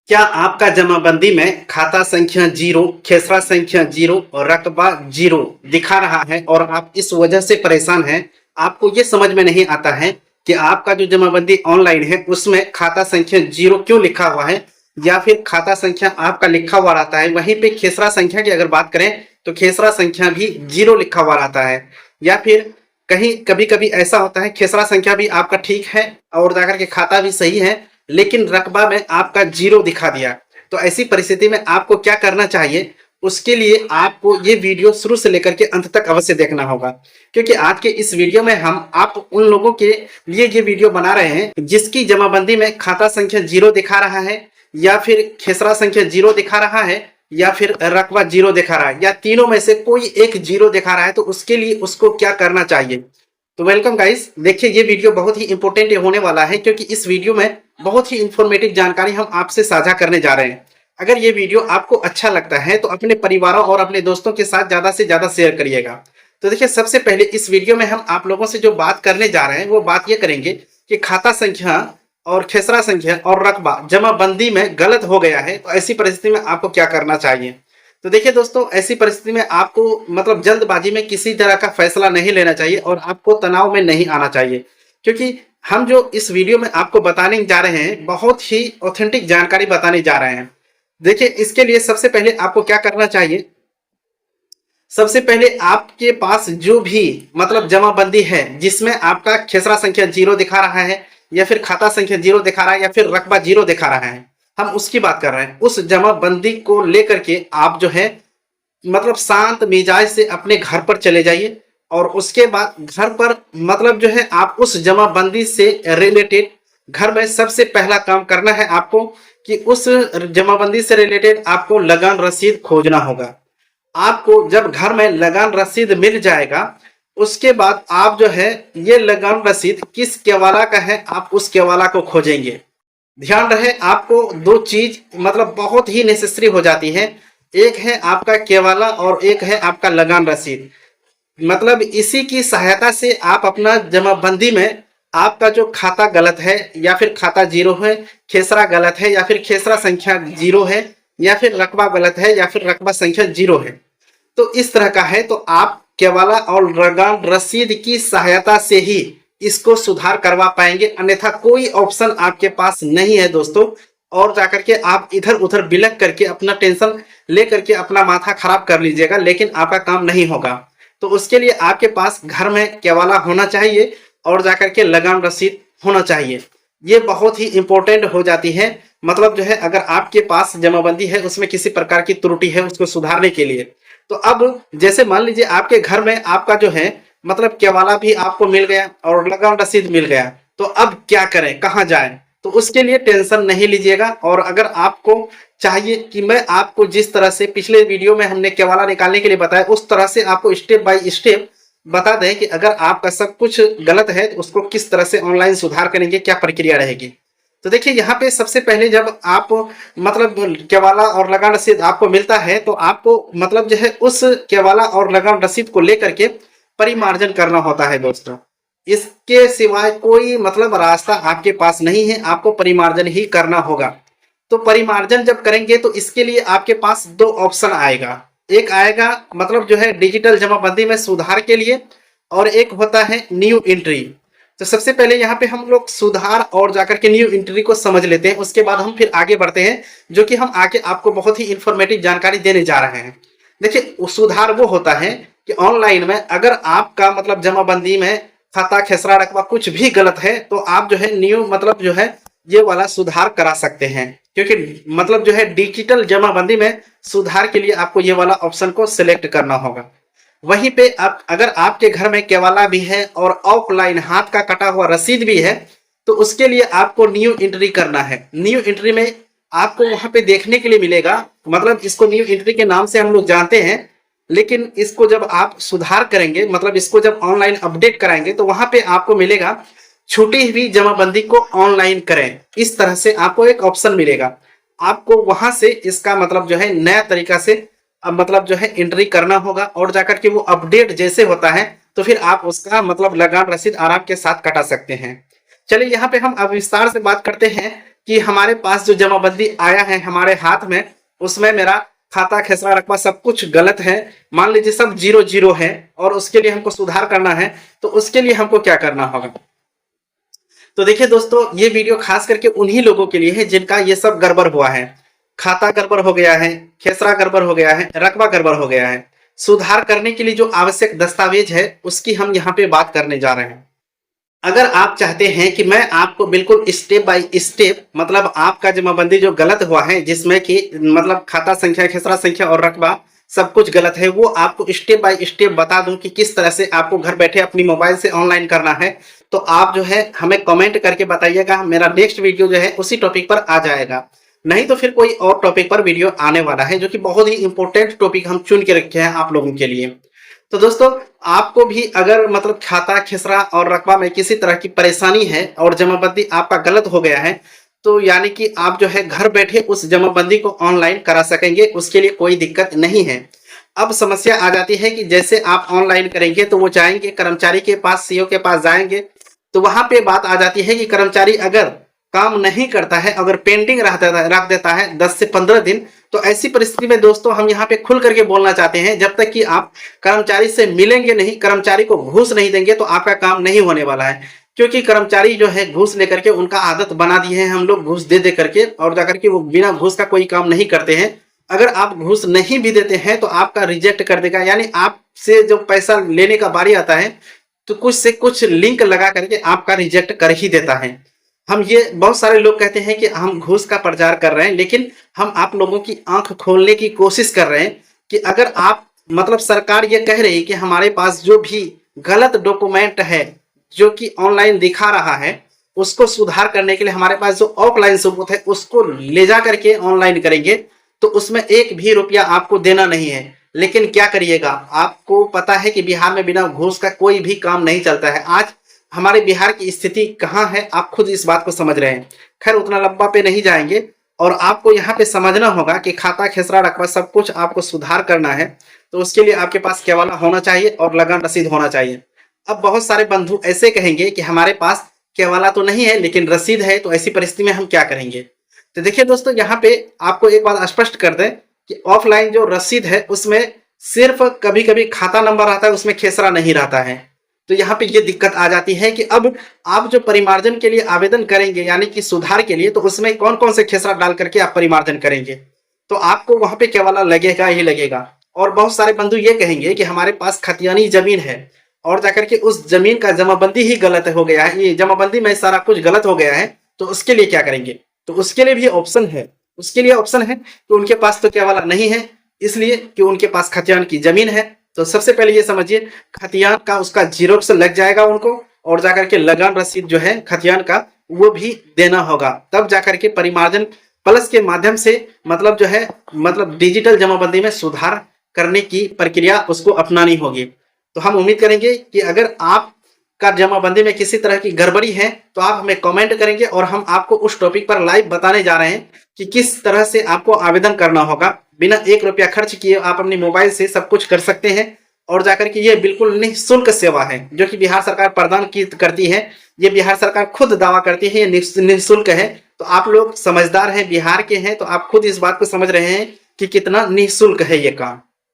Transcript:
क्या आपका जमाबंदी में खाता संख्या जीरो, खेसरा संख्या जीरो और रकबा जीरो दिखा रहा है और आप इस वजह से परेशान हैं? आपको ये समझ में नहीं आता है कि आपका जो जमाबंदी ऑनलाइन है उसमें खाता संख्या जीरो क्यों लिखा हुआ है, या फिर खाता संख्या आपका लिखा हुआ रहता है, वहीं पे खेसरा संख्या की अगर बात करें तो खेसरा संख्या भी जीरो लिखा हुआ रहता है। या फिर कहीं कभी कभी ऐसा होता है खेसरा संख्या भी आपका ठीक है और जाकर के खाता भी सही है, लेकिन रकबा में आपका जीरो दिखा दिया। तो ऐसी परिस्थिति में आपको क्या करना चाहिए, उसके लिए आपको ये वीडियो शुरू से लेकर के अंत तक अवश्य देखना होगा, क्योंकि आज के इस वीडियो में हम आप उन लोगों के लिए ये वीडियो बना रहे हैं जिसकी जमाबंदी में खाता संख्या जीरो दिखा रहा है, या फिर खेसरा संख्या जीरो दिखा रहा है, या फिर रकबा जीरो दिखा रहा है, या तीनों में से कोई एक जीरो दिखा रहा है। तो उसके लिए उसको क्या करना चाहिए। तो वेलकम गाइस, देखिए ये वीडियो बहुत ही इंपॉर्टेंट होने वाला है, क्योंकि इस वीडियो में बहुत ही इंफॉर्मेटिव जानकारी हम आपसे साझा करने जा रहे हैं। अगर ये वीडियो आपको अच्छा लगता है तो अपने परिवारों और अपने दोस्तों के साथ ज्यादा से ज्यादा शेयर करिएगा। तो देखिए, सबसे पहले इस वीडियो में हम आप लोगों से जो बात करने जा रहे हैं वो बात ये करेंगे कि खाता संख्या और खेसरा संख्या और रकबा जमाबंदी में गलत हो गया है, तो ऐसी परिस्थिति में आपको क्या करना चाहिए। तो देखिए दोस्तों, ऐसी परिस्थिति में आपको मतलब जल्दबाजी में किसी तरह का फैसला नहीं लेना चाहिए और आपको तनाव में नहीं आना चाहिए, क्योंकि हम जो इस वीडियो में आपको बताने जा रहे हैं बहुत ही ऑथेंटिक जानकारी बताने जा रहे हैं। देखिए, इसके लिए सबसे पहले आपको क्या करना चाहिए। सबसे पहले आपके पास जो भी मतलब जमाबंदी है जिसमें आपका खेसरा संख्या जीरो दिखा रहा है, या फिर खाता संख्या जीरो दिखा रहा है, या फिर रकबा जीरो दिखा रहा है, हम उसकी बात कर रहे हैं। उस जमाबंदी को लेकर के आप जो है मतलब शांत मिजाज से अपने घर पर चले जाइए, और उसके बाद घर पर मतलब जो है आप उस जमाबंदी से रिलेटेड घर में सबसे पहला काम करना है आपको कि उस जमाबंदी से रिलेटेड आपको लगान रसीद खोजना होगा। आपको जब घर में लगान रसीद मिल जाएगा, उसके बाद आप जो है ये लगान रसीद किस केवाला का है आप उस केवाला को खोजेंगे। ध्यान रहे, आपको दो चीज मतलब बहुत ही नेसेसरी हो जाती है, एक है आपका केवाला और एक है आपका लगान रसीद। मतलब इसी की सहायता से आप अपना जमाबंदी में आपका जो खाता गलत है या फिर खाता जीरो है, खेसरा गलत है या फिर खेसरा संख्या जीरो है, या फिर रकबा गलत है या फिर रकबा संख्या जीरो है, तो इस तरह का है, तो आप केवाला और लगान रसीद की सहायता से ही इसको सुधार करवा पाएंगे। अन्यथा कोई ऑप्शन आपके पास नहीं है दोस्तों, और जाकर के आप इधर उधर बिलक करके अपना टेंशन लेकर के अपना माथा खराब कर लीजिएगा, लेकिन आपका काम नहीं होगा। तो उसके लिए आपके पास घर में केवाला होना चाहिए और जाकर के लगान रसीद होना चाहिए। ये बहुत ही इंपॉर्टेंट हो जाती है। मतलब जो है अगर आपके पास जमाबंदी है उसमें किसी प्रकार की त्रुटि है उसको सुधारने के लिए, तो अब जैसे मान लीजिए आपके घर में आपका जो है मतलब केवाला भी आपको मिल गया और लगान रसीद मिल गया, तो अब क्या करें, कहाँ जाएं। तो उसके लिए टेंशन नहीं लीजिएगा। और अगर आपको चाहिए कि मैं आपको जिस तरह से पिछले वीडियो में हमने केवाला निकालने के लिए बताया उस तरह से आपको स्टेप बाय स्टेप बता दें कि अगर आपका सब कुछ गलत है तो उसको किस तरह से ऑनलाइन सुधार करेंगे, क्या प्रक्रिया रहेगी। तो देखिए, यहाँ पे सबसे पहले जब आप मतलब केवाला और लगान रसीद आपको मिलता है तो आपको मतलब जो है उस केवाला और लगान रसीद को लेकर के परिमार्जन करना होता है दोस्तों। इसके सिवाय कोई मतलब रास्ता आपके पास नहीं है, आपको परिमार्जन ही करना होगा। तो परिमार्जन जब करेंगे तो इसके लिए आपके पास दो ऑप्शन आएगा। एक आएगा मतलब जो है डिजिटल जमाबंदी में सुधार के लिए, और एक होता है न्यू एंट्री। तो सबसे पहले यहाँ पे हम लोग सुधार और जाकर के न्यू एंट्री को समझ लेते हैं, उसके बाद हम फिर आगे बढ़ते हैं, जो कि हम आगे आपको बहुत ही इंफॉर्मेटिव जानकारी देने जा रहे हैं। देखिए, सुधार वो होता है कि ऑनलाइन में अगर आपका मतलब जमाबंदी में खाता खेसरा रकबा कुछ भी गलत है तो आप जो है न्यू मतलब जो है ये वाला सुधार करा सकते हैं, क्योंकि मतलब जो है डिजिटल जमाबंदी में सुधार के लिए आपको ये वाला ऑप्शन को सिलेक्ट करना होगा। वहीं पे आप अगर आपके घर में केवाला भी है और ऑफलाइन हाथ का कटा हुआ रसीद भी है, तो उसके लिए आपको न्यू एंट्री करना है। न्यू एंट्री में आपको वहां पे देखने के लिए मिलेगा, मतलब इसको न्यू एंट्री के नाम से हम लोग जानते हैं, लेकिन इसको जब आप सुधार करेंगे मतलब इसको जब ऑनलाइन अपडेट कराएंगे तो वहां पे आपको मिलेगा छूटी हुई जमाबंदी को ऑनलाइन करें। इस तरह से आपको एक ऑप्शन मिलेगा, आपको वहां से इसका मतलब जो है नया तरीका से अब मतलब जो है एंट्री करना होगा, और जाकर के वो अपडेट जैसे होता है तो फिर आप उसका मतलब लगान रसीद आराम के साथ कटा सकते हैं। चलिए यहाँ पे हम अब विस्तार से बात करते हैं कि हमारे पास जो जमाबंदी आया है हमारे हाथ में, उसमें मेरा खाता खेसरा रकबा सब कुछ गलत है, मान लीजिए सब 0-0 है, और उसके लिए हमको सुधार करना है, तो उसके लिए हमको क्या करना होगा। तो देखिए दोस्तों, ये वीडियो खास करके उन्हीं लोगों के लिए है जिनका ये सब गड़बड़ हुआ है, खाता गड़बड़ हो गया है, खेसरा गड़बड़ हो गया है, रकबा गड़बड़ हो गया है। सुधार करने के लिए जो आवश्यक दस्तावेज है उसकी हम यहाँ पे बात करने जा रहे हैं। अगर आप चाहते हैं कि मैं आपको बिल्कुल स्टेप बाय स्टेप, मतलब आपका जमाबंदी जो गलत हुआ है, जिसमें कि मतलब खाता संख्या, खेसरा संख्या और रकबा सब कुछ गलत है, वो आपको स्टेप बाय स्टेप बता दूं कि किस तरह से आपको घर बैठे अपनी मोबाइल से ऑनलाइन करना है, तो आप जो है हमें कमेंट करके बताइएगा। मेरा नेक्स्ट वीडियो जो है उसी टॉपिक पर आ जाएगा, नहीं तो फिर कोई और टॉपिक पर वीडियो आने वाला है, जो कि बहुत ही इंपॉर्टेंट टॉपिक हम चुन के रखे हैं आप लोगों के लिए। तो दोस्तों, आपको भी अगर मतलब खाता खेसरा और रकबा में किसी तरह की परेशानी है और जमाबंदी आपका गलत हो गया है, तो यानी कि आप जो है घर बैठे उस जमाबंदी को ऑनलाइन करा सकेंगे, उसके लिए कोई दिक्कत नहीं है। अब समस्या आ जाती है कि जैसे आप ऑनलाइन करेंगे तो वो जाएंगे कर्मचारी के पास, सीओ के पास जाएंगे, तो वहां पे बात आ जाती है कि कर्मचारी अगर काम नहीं करता है, अगर पेंडिंग रख देता है 10 से 15 दिन, तो ऐसी परिस्थिति में दोस्तों हम यहाँ पे खुल करके बोलना चाहते हैं, जब तक कि आप कर्मचारी से मिलेंगे नहीं, कर्मचारी को घूस नहीं देंगे, तो आपका काम नहीं होने वाला है। क्योंकि कर्मचारी जो है घूस लेकर के, उनका आदत बना दी है हम लोग घूस दे दे करके, और जाकर के वो बिना घूस का कोई काम नहीं करते हैं। अगर आप घूस नहीं भी देते हैं तो आपका रिजेक्ट कर देगा, यानी आपसे जो पैसा लेने का बारी आता है तो कुछ से कुछ लिंक लगा करके आपका रिजेक्ट कर ही देता है। हम ये बहुत सारे लोग कहते हैं कि हम घूस का प्रचार कर रहे हैं, लेकिन हम आप लोगों की आंख खोलने की कोशिश कर रहे हैं कि अगर आप मतलब सरकार ये कह रही है कि हमारे पास जो भी गलत डॉक्यूमेंट है जो कि ऑनलाइन दिखा रहा है, उसको सुधार करने के लिए हमारे पास जो ऑफलाइन सबूत है उसको ले जा करके ऑनलाइन करेंगे, तो उसमें एक भी रुपया आपको देना नहीं है। लेकिन क्या करिएगा, आपको पता है कि बिहार में बिना घूस का कोई भी काम नहीं चलता है। आज हमारे बिहार की स्थिति कहाँ है, आप खुद इस बात को समझ रहे हैं। खैर, उतना लंबा पे नहीं जाएंगे, और आपको यहाँ पे समझना होगा कि खाता खेसरा रकबा सब कुछ आपको सुधार करना है, तो उसके लिए आपके पास केवाला होना चाहिए और लगान रसीद होना चाहिए। अब बहुत सारे बंधु ऐसे कहेंगे कि हमारे पास केवाला तो नहीं है लेकिन रसीद है, तो ऐसी परिस्थिति में हम क्या करेंगे। तो देखिए दोस्तों, यहाँ पे आपको एक बात स्पष्ट कर दें कि ऑफलाइन जो रसीद है उसमें सिर्फ कभी कभी खाता नंबर आता है, उसमें खेसरा नहीं रहता है। तो यहाँ पे ये दिक्कत आ जाती है कि अब आप जो परिमार्जन के लिए आवेदन करेंगे, यानी कि सुधार के लिए, तो उसमें कौन कौन से खेसरा डाल करके आप परिमार्जन करेंगे, तो आपको वहां पे केवाला लगेगा ही लगेगा। और बहुत सारे बंधु ये कहेंगे कि हमारे पास खतियानी जमीन है और जाकर के उस जमीन का जमाबंदी ही गलत हो गया है, ये जमाबंदी में सारा कुछ गलत हो गया है, तो उसके लिए क्या करेंगे। तो उसके लिए भी ऑप्शन है, उसके लिए ऑप्शन है कि उनके पास तो केवाला नहीं है, इसलिए कि उनके पास खतियान की जमीन है। तो सबसे पहले ये समझिए, खतियान का उसका जीरोक्स लग जाएगा उनको, और जाकर के लगान रसीद जो है खतियान का वो भी देना होगा, तब जाकर के परिमार्जन प्लस के माध्यम से मतलब जो है मतलब डिजिटल जमाबंदी में सुधार करने की प्रक्रिया उसको अपनानी होगी। तो हम उम्मीद करेंगे कि अगर आप का जमाबंदी में किसी तरह की गड़बड़ी है तो आप हमें कमेंट करेंगे, और हम आपको उस टॉपिक पर लाइव बताने जा रहे हैं कि किस तरह से आपको आवेदन करना होगा। बिना 1 रुपया खर्च किए आप अपनी मोबाइल से सब कुछ कर सकते हैं, और जाकर के ये बिल्कुल निःशुल्क सेवा है जो कि बिहार सरकार प्रदान करती है। ये बिहार सरकार खुद दावा करती है ये निःशुल्क है। तो आप लोग समझदार हैं, बिहार के हैं, तो आप खुद इस बात को समझ रहे हैं कि कितना निःशुल्क है ये काम।